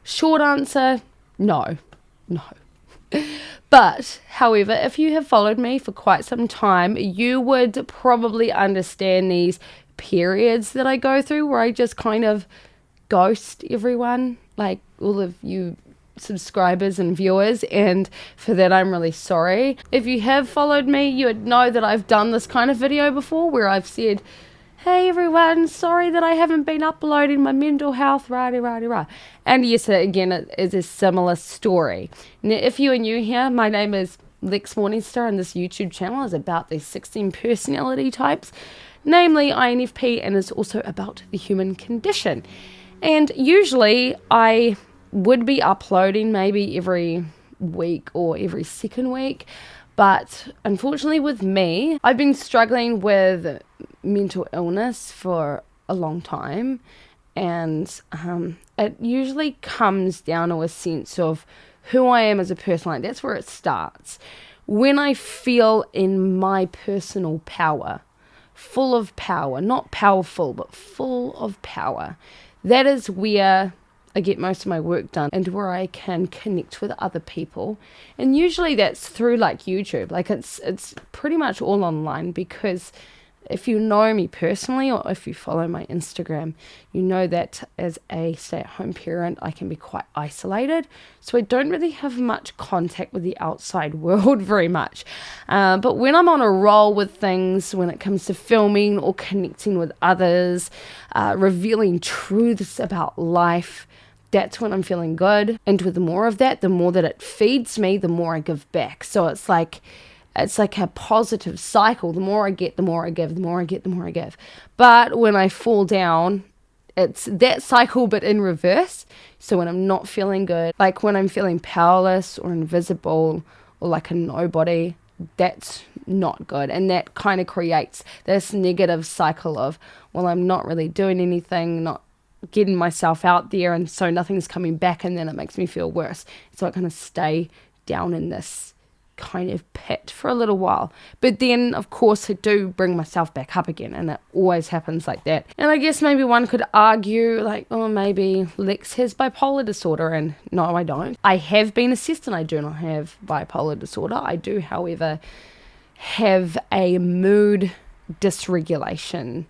Short answer, no. But, however, if you have followed me for quite some time, you would probably understand these periods that I go through where I just kind of ghost everyone, like all of you subscribers and viewers, and for that I'm really sorry. If you have followed me, you would know that I've done this kind of video before where I've said, hey everyone, sorry that I haven't been uploading my mental health, rah. And yes, again, it is a similar story. Now, if you are new here, my name is Lex Morningstar, and this YouTube channel is about the 16 personality types, namely INFP, and is also about the human condition. And usually I would be uploading maybe every week or every second week, but unfortunately with me, I've been struggling with mental illness for a long time, and it usually comes down to a sense of who I am as a person. Like, that's where it starts. When I feel in my personal power, full of power, not powerful, but full of power, that is where I get most of my work done and where I can connect with other people. And usually that's through like YouTube. Like it's pretty much all online, because if you know me personally, or if you follow my Instagram, you know that as a stay-at-home parent, I can be quite isolated. So I don't really have much contact with the outside world very much. But when I'm on a roll with things, when it comes to filming or connecting with others, revealing truths about life, that's when I'm feeling good. And with more of that, the more that it feeds me, the more I give back. So it's like a positive cycle. The more I get, the more I give, the more I get, the more I give. But when I fall down, it's that cycle, but in reverse. So when I'm not feeling good, like when I'm feeling powerless or invisible or like a nobody, that's not good. And that kind of creates this negative cycle of, well, I'm not really doing anything, not getting myself out there, and so nothing's coming back, and then it makes me feel worse. So I kind of stay down in this kind of pit for a little while, but then of course I do bring myself back up again, and it always happens like that. And I guess maybe one could argue like, oh, maybe Lex has bipolar disorder, and no, I don't. I have been assessed and I do not have bipolar disorder. I do, however, have a mood dysregulation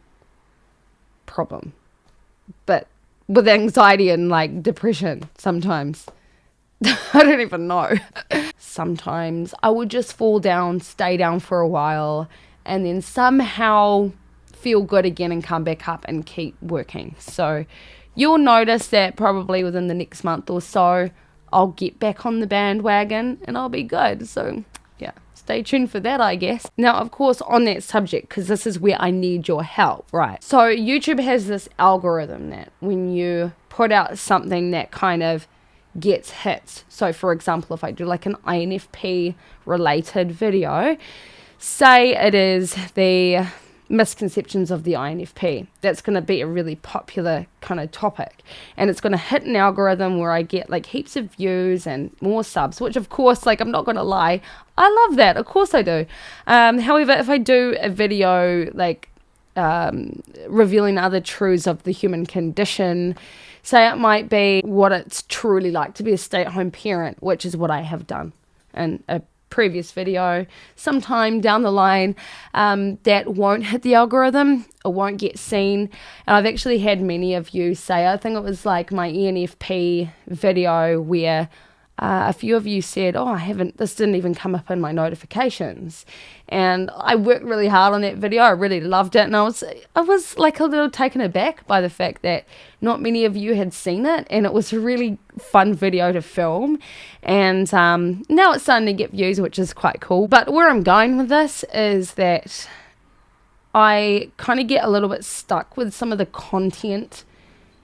problem, but with anxiety and like depression sometimes. I don't even know. Sometimes I would just fall down, stay down for a while, and then somehow feel good again and come back up and keep working. So you'll notice that probably within the next month or so, I'll get back on the bandwagon and I'll be good. So yeah, stay tuned for that, I guess. Now, of course, on that subject, because this is where I need your help, right? So YouTube has this algorithm that when you put out something that kind of gets hits. So for example, if I do like an INFP related video, say it is the misconceptions of the INFP, that's going to be a really popular kind of topic, and it's going to hit an algorithm where I get like heaps of views and more subs, which of course, like, I'm not going to lie, I love that, of course I do. However, if I do a video like revealing other truths of the human condition, say it might be what it's truly like to be a stay-at-home parent, which is what I have done in a previous video, sometime down the line, that won't hit the algorithm or won't get seen. And I've actually had many of you say, I think it was like my ENFP video where a few of you said, oh, this didn't even come up in my notifications. And I worked really hard on that video. I really loved it. And I was like a little taken aback by the fact that not many of you had seen it. And it was a really fun video to film. And now it's starting to get views, which is quite cool. But where I'm going with this is that I kind of get a little bit stuck with some of the content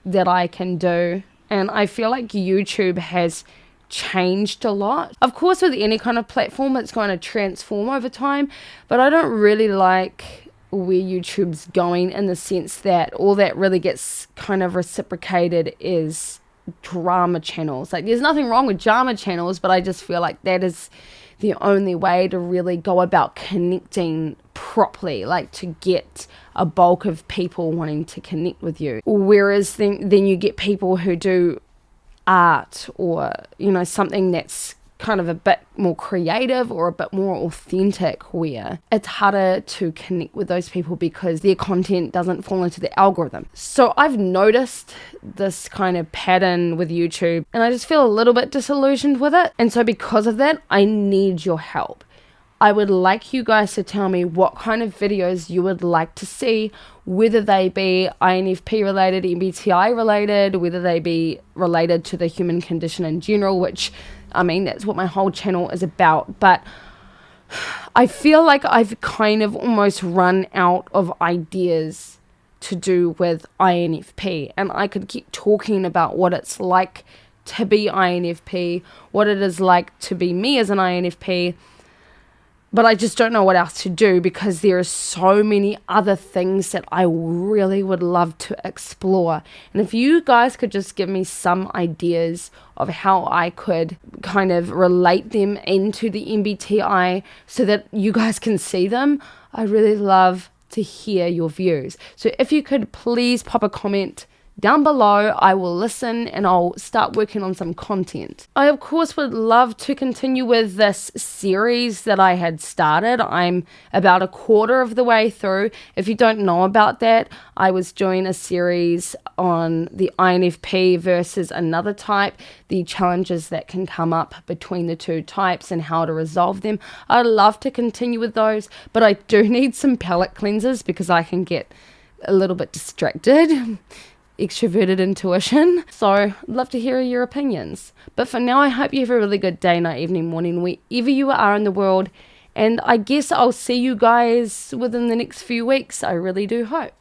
that I can do. And I feel like YouTube has changed a lot. Of course, with any kind of platform, it's going to transform over time, but I don't really like where YouTube's going, in the sense that all that really gets kind of reciprocated is drama channels. Like, there's nothing wrong with drama channels, but I just feel like that is the only way to really go about connecting properly, like to get a bulk of people wanting to connect with you. Whereas then you get people who do art or, something that's kind of a bit more creative or a bit more authentic, where it's harder to connect with those people because their content doesn't fall into the algorithm. So I've noticed this kind of pattern with YouTube, and I just feel a little bit disillusioned with it. And so because of that, I need your help. I would like you guys to tell me what kind of videos you would like to see, whether they be INFP related, MBTI related, whether they be related to the human condition in general, which, that's what my whole channel is about. But I feel like I've kind of almost run out of ideas to do with INFP, and I could keep talking about what it's like to be INFP, what it is like to be me as an INFP, but I just don't know what else to do because there are so many other things that I really would love to explore. And if you guys could just give me some ideas of how I could kind of relate them into the MBTI so that you guys can see them, I'd really love to hear your views. So if you could please pop a comment down below, I will listen and I'll start working on some content. I, of course, would love to continue with this series that I had started. I'm about a quarter of the way through. If you don't know about that, I was doing a series on the INFP versus another type, the challenges that can come up between the two types and how to resolve them. I'd love to continue with those, but I do need some palate cleansers because I can get a little bit distracted. Extroverted intuition. So I'd love to hear your opinions. But for now, I hope you have a really good day, night, evening, morning, wherever you are in the world. And I guess I'll see you guys within the next few weeks. I really do hope.